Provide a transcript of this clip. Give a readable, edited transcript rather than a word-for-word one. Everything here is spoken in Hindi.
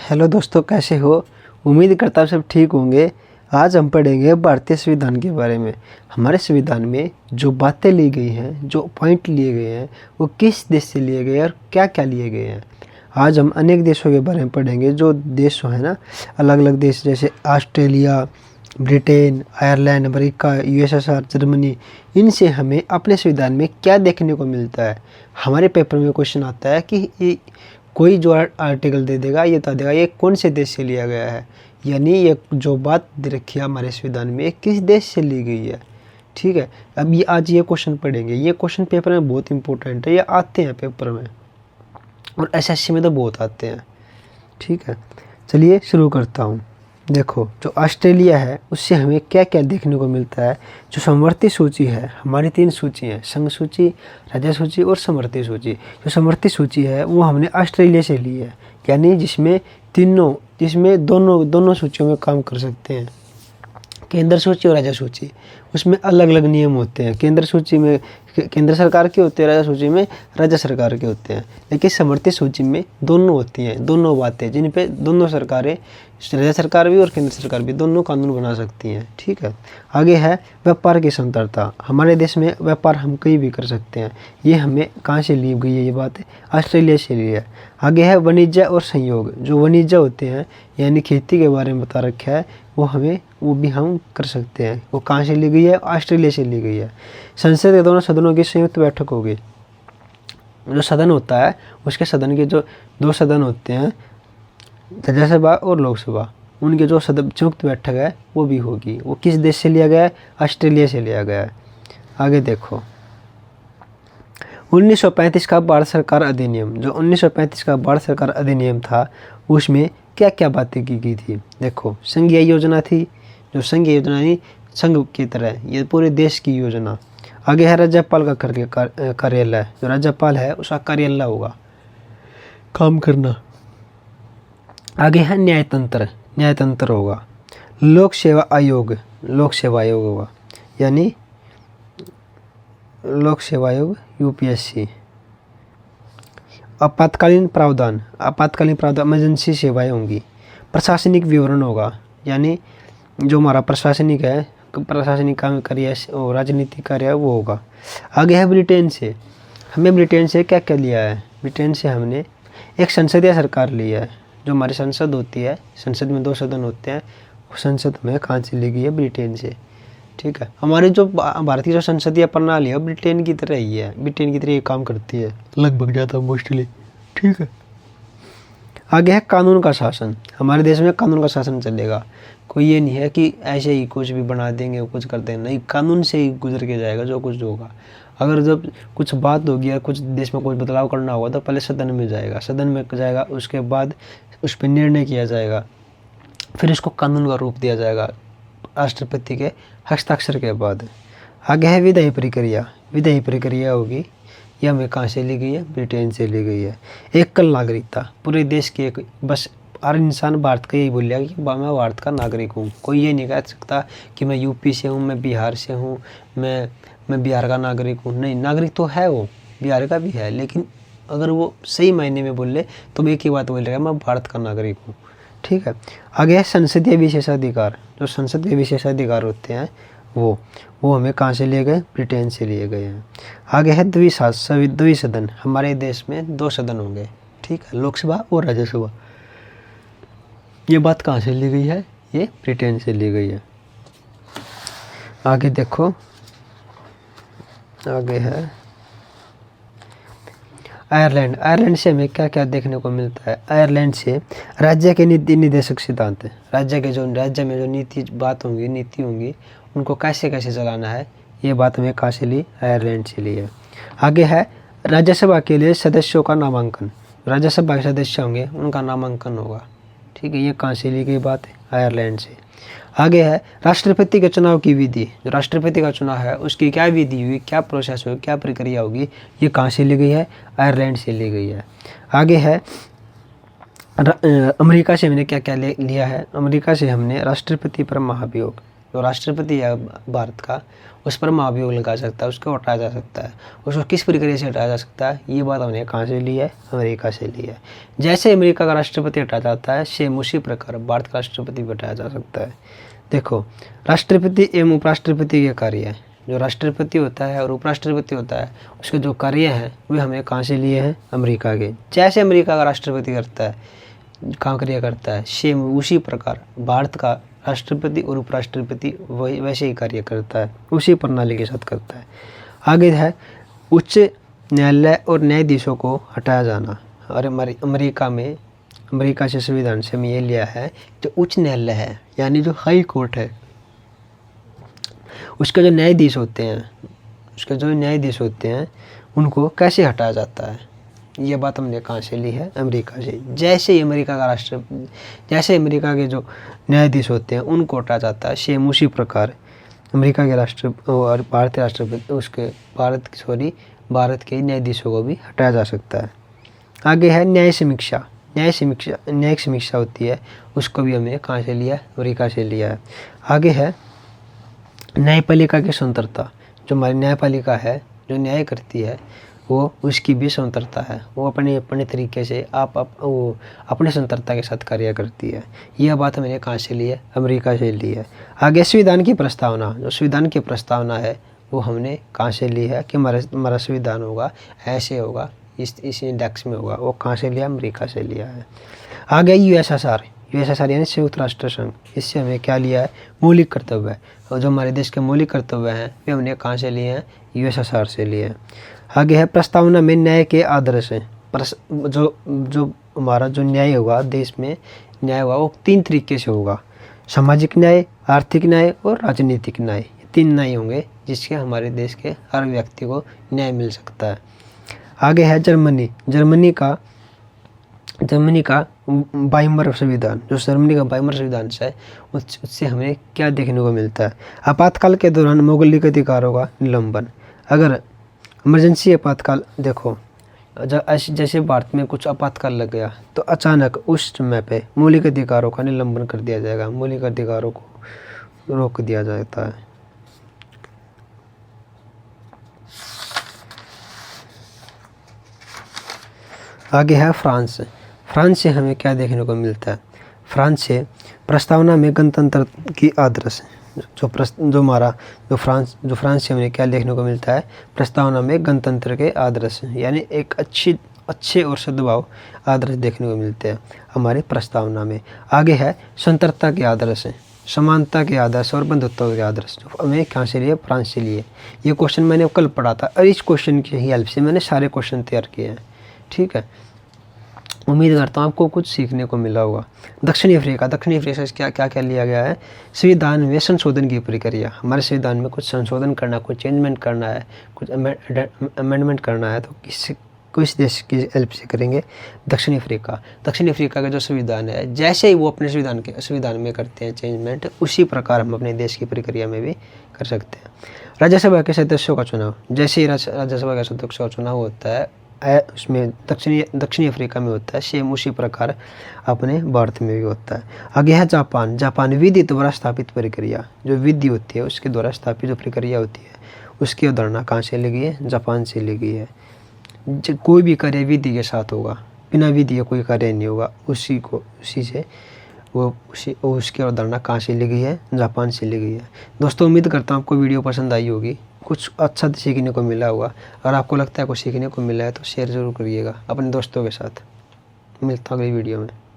हेलो दोस्तों, कैसे हो? उम्मीद करता हूँ सब ठीक होंगे। आज हम पढ़ेंगे भारतीय संविधान के बारे में। हमारे संविधान में जो बातें ली गई हैं, जो पॉइंट लिए गए हैं, वो किस देश से लिए गए हैं और क्या क्या लिए गए हैं। आज हम अनेक देशों के बारे में पढ़ेंगे। जो देश है ना, अलग अलग देश जैसे Australia, Britain, Ireland, America, USSR, Germany, इनसे हमें अपने संविधान में क्या देखने को मिलता है। हमारे पेपर में क्वेश्चन आता है कि ये कोई जो आर्टिकल दे देगा, ये बता देगा ये कौन से देश से लिया गया है, यानी ये जो बात दे रखी है हमारे संविधान में किस देश से ली गई है। ठीक है, अब ये आज ये क्वेश्चन पढ़ेंगे। ये क्वेश्चन पेपर में बहुत इंपॉर्टेंट है, ये आते हैं पेपर में और एसएससी में तो बहुत आते हैं। ठीक है, चलिए शुरू करता हूँ। देखो, जो ऑस्ट्रेलिया है उससे हमें क्या क्या देखने को मिलता है। जो समवर्ती सूची है, हमारी 3 सूची है, संघ सूची, राज्य सूची और समवर्ती सूची। जो समवर्ती सूची है वो हमने ऑस्ट्रेलिया से ली है, यानी जिसमें दोनों सूचियों में काम कर सकते हैं, केंद्र सूची और राज्य सूची। उसमें अलग अलग नियम होते हैं। केंद्र सूची में केंद्र सरकार के होते हैं, राज्य सूची में राज्य सरकार के होते हैं। लेकिन समवर्ती सूची में दोनों होती हैं, दोनों बातें जिन पे दोनों सरकारें, राज्य सरकार भी और केंद्र सरकार भी, दोनों कानून बना सकती हैं। ठीक है, आगे है व्यापार की स्वतंत्रता। हमारे देश में व्यापार हम कहीं भी कर सकते हैं। ये हमें कहाँ से ली गई है? ये बात ऑस्ट्रेलिया से ली है। आगे है वाणिज्य और संयोग। जो वाणिज्य होते हैं यानी खेती के बारे में बता रखा है, वो भी हम कर सकते हैं। वो कहाँ से ली गई है? ऑस्ट्रेलिया से ली गई है। संसद के दोनों सदनों की संयुक्त बैठक होगी। जो सदन होता है उसके सदन के जो 2 सदन होते हैं, राज्यसभा और लोकसभा, उनके जो संयुक्त बैठक है वो भी होगी। वो किस देश से लिया गया है? ऑस्ट्रेलिया से लिया गया है। आगे देखो, 1935 का भारत सरकार अधिनियम। जो 1935 का भारत सरकार अधिनियम था उसमें क्या क्या बातें की गई थी? देखो, संघीय योजना थी। जो संघीय योजना नहीं, संघ की तरह ये पूरे देश की योजना। आगे है राज्यपाल का कार्यालय। जो राज्यपाल है उसका कार्यालय होगा, काम करना। आगे है न्यायतंत्र होगा। लोक सेवा आयोग होगा, यानी लोक सेवा आयोग यूपीएससी। आपातकालीन प्रावधान इमरजेंसी सेवाएं होंगी। प्रशासनिक विवरण होगा, यानी जो हमारा प्रशासनिक काम कार्य और राजनीतिक कार्य है वो होगा। आगे है ब्रिटेन से। हमें ब्रिटेन से क्या क्या लिया है? ब्रिटेन से हमने एक संसदीय सरकार लिया है। जो हमारी संसद होती है, संसद में 2 सदन होते हैं, वो संसद में कहाँ से ली गई है? ब्रिटेन से। ठीक है, हमारी जो भारतीय जो संसदीय प्रणाली है ब्रिटेन की तरह ही है, ब्रिटेन की तरह ये काम करती है लगभग ज़्यादा मोस्टली। ठीक है, आगे है कानून का शासन। हमारे देश में कानून का शासन चलेगा। कोई ये नहीं है कि ऐसे ही कुछ भी बना देंगे, कुछ कर देंगे, नहीं, कानून से ही गुजर के जाएगा जो कुछ होगा। अगर जब कुछ बात होगी या कुछ देश में कुछ बदलाव करना होगा तो पहले सदन में जाएगा, उसके बाद उस पर निर्णय किया जाएगा, फिर इसको कानून का रूप दिया जाएगा राष्ट्रपति के हस्ताक्षर के बाद। आगे है विधायी प्रक्रिया होगी। यह हमें कहाँ से ली गई है? ब्रिटेन से ली गई है। एकल नागरिकता, पूरे देश की एक, बस हर इंसान भारत का यही बोलेगा कि मैं भारत का नागरिक हूँ। कोई ये नहीं कह सकता कि मैं यूपी से हूँ, मैं बिहार से हूँ, मैं बिहार का नागरिक हूँ। नहीं, नागरिक तो है, वो बिहार का भी है, लेकिन अगर वो सही मायने में बोले तो एक ही बात बोलेगा, मैं भारत का नागरिक हूँ। ठीक है, आगे है संसदीय विशेषाधिकार। जो संसदीय विशेषाधिकार होते हैं वो हमें कहाँ से लिए गए? ब्रिटेन से लिए गए हैं। आगे है द्विसदन। हमारे देश में 2 सदन होंगे। ठीक है, लोकसभा और राज्यसभा। ये बात कहाँ से ली गई है? ये ब्रिटेन से ली गई है। आगे देखो, आगे है आयरलैंड से हमें क्या क्या देखने को मिलता है? आयरलैंड से राज्य के नीति निर्देशक सिद्धांत। राज्य में जो नीति होंगी उनको कैसे चलाना है, ये बात हमें कहाँ से ली? आयरलैंड से ली है। आगे है राज्यसभा के लिए सदस्यों का नामांकन। राज्यसभा के सदस्य होंगे उनका नामांकन होगा। ठीक है, ये कहाँ से ली गई बात है? आयरलैंड से। आगे है राष्ट्रपति के चुनाव की विधि। जो राष्ट्रपति का चुनाव है उसकी क्या विधि हुई, क्या प्रोसेस हुई, क्या प्रक्रिया होगी, ये कहाँ से ली गई है? आयरलैंड से ली गई है। आगे है अमेरिका से हमने क्या क्या लिया है? अमेरिका से हमने राष्ट्रपति पर महाभियोग। जो राष्ट्रपति है भारत का, उस पर महाभियोग लगा सकता है, उसको हटाया जा सकता है। उसको किस प्रक्रिया से हटाया जा सकता है, ये बात हमने कहाँ से ली है, अमेरिका से ली है। जैसे अमेरिका का राष्ट्रपति हटाया जाता है, सेम उसी प्रकार भारत का राष्ट्रपति भी हटाया जा सकता है। देखो, राष्ट्रपति एवं उपराष्ट्रपति के कार्य है। जो राष्ट्रपति होता है और उपराष्ट्रपति होता है, उसके जो कार्य हैं वे हमें कहाँ से लिए हैं, अमेरिका के। जैसे अमेरिका का राष्ट्रपति करता है, काम कार्य करता है, सेम उसी प्रकार भारत का राष्ट्रपति और उपराष्ट्रपति वही वैसे ही कार्य करता है, उसी प्रणाली के साथ करता है। आगे है उच्च न्यायालय और न्यायाधीशों को हटाया जाना। और हमारे अमेरिका से संविधान से हमें ये लिया है, जो उच्च न्यायालय है यानी जो हाई कोर्ट है, उसके जो न्यायाधीश होते हैं उनको कैसे हटाया जाता है, ये बात हमने कहाँ से ली है, अमेरिका से। जैसे अमेरिका के जो न्यायाधीश होते हैं उनको हटाया जाता है, सेम उसी प्रकार अमेरिका के और भारतीय राष्ट्रपति भारत के न्यायाधीशों को भी हटाया जा सकता है। आगे है न्यायिक समीक्षा होती है, उसको भी हमने कहाँ से लिया, अमेरिका से लिया है। आगे है न्यायपालिका की स्वतंत्रता। जो हमारी न्यायपालिका है, जो न्याय करती है, वो उसकी भी स्वतंत्रता है। वो अपने तरीके से वो अपने स्वतंत्रता के साथ कार्य करती है। यह बात मैंने कहाँ से ली है, अमेरिका से ली है। आगे संविधान की प्रस्तावना। जो संविधान की प्रस्तावना है वो हमने कहाँ से ली है कि हमारा संविधान होगा, ऐसे होगा, इस इंडेक्स में होगा, वो कहाँ से लिया, अमेरिका से लिया है। आगे यूएसएसआर यानी संयुक्त राष्ट्र संघ। इससे हमें क्या लिया है, मौलिक कर्तव्य। और जो हमारे देश के मौलिक कर्तव्य हैं वे हमने कहाँ से लिए हैं, यूएसएसआर से लिए हैं। आगे है प्रस्तावना में न्याय के आदर्श हैं। जो हमारा जो न्याय होगा, देश में न्याय होगा, वो 3 तरीके से होगा, सामाजिक न्याय, आर्थिक न्याय और राजनीतिक न्याय। 3 न्याय होंगे जिसके हमारे देश के हर व्यक्ति को न्याय मिल सकता है। आगे है जर्मनी का बाइमर संविधान। जो जर्मनी का बाइमर संविधान है उससे हमें क्या देखने को मिलता है, आपातकाल के दौरान मौलिक अधिकारों का निलंबन। अगर इमरजेंसी आपातकाल, देखो जैसे भारत में कुछ आपातकाल लग गया तो अचानक उस समय पे मौलिक अधिकारों का निलंबन कर दिया जाएगा, मौलिक अधिकारों को रोक दिया जाता है। आगे है फ्रांस से हमें क्या देखने को मिलता है, फ्रांस से प्रस्तावना में गणतंत्र की आदर्श। जो फ्रांस से हमें क्या देखने को मिलता है, प्रस्तावना में गणतंत्र के आदर्श, यानी एक अच्छे और सद्भाव आदर्श देखने को मिलते हैं हमारी प्रस्तावना में। आगे है स्वतंत्रता के आदर्श, समानता के आदर्श और बंधुत्व के आदर्श। जो हमें कहाँ से लिए, फ्रांस से लिए। ये क्वेश्चन मैंने कल पढ़ा था और इस क्वेश्चन की हेल्प से मैंने सारे क्वेश्चन तैयार किए हैं। ठीक है, उम्मीद करता हूँ आपको कुछ सीखने को मिला होगा। दक्षिणी अफ्रीका से क्या लिया गया है, संविधान में संशोधन की प्रक्रिया। हमारे संविधान में कुछ संशोधन करना, कुछ चेंजमेंट करना है, कुछ अमेंडमेंट करना है, तो किस देश की हेल्प से करेंगे, दक्षिणी अफ्रीका का जो संविधान है, जैसे ही वो अपने संविधान में करते हैं चेंजमेंट, उसी प्रकार हम अपने देश की प्रक्रिया में भी कर सकते हैं। राज्यसभा के सदस्यों का चुनाव, जैसे ही राज्यसभा के सदस्यों का चुनाव होता है उसमें दक्षिणी अफ्रीका में होता है, सेम उसी प्रकार अपने भारत में भी होता है। आगे है जापान विधि द्वारा स्थापित प्रक्रिया। जो विधि होती है उसके द्वारा स्थापित जो प्रक्रिया होती है उसकी अवधारणा कहाँ से ली गई है, जापान से ली गई है। कोई भी कार्य विधि के साथ होगा, बिना विधि के कोई कार्य नहीं होगा, उसकी अवधारणा कहाँ से ली गई है, जापान से ली गई है। दोस्तों, उम्मीद करता हूँ आपको वीडियो पसंद आई होगी, कुछ अच्छा सीखने को मिला होगा। अगर आपको लगता है कुछ सीखने को मिला है तो शेयर ज़रूर करिएगा अपने दोस्तों के साथ। मिलता हूँ अगली वीडियो में।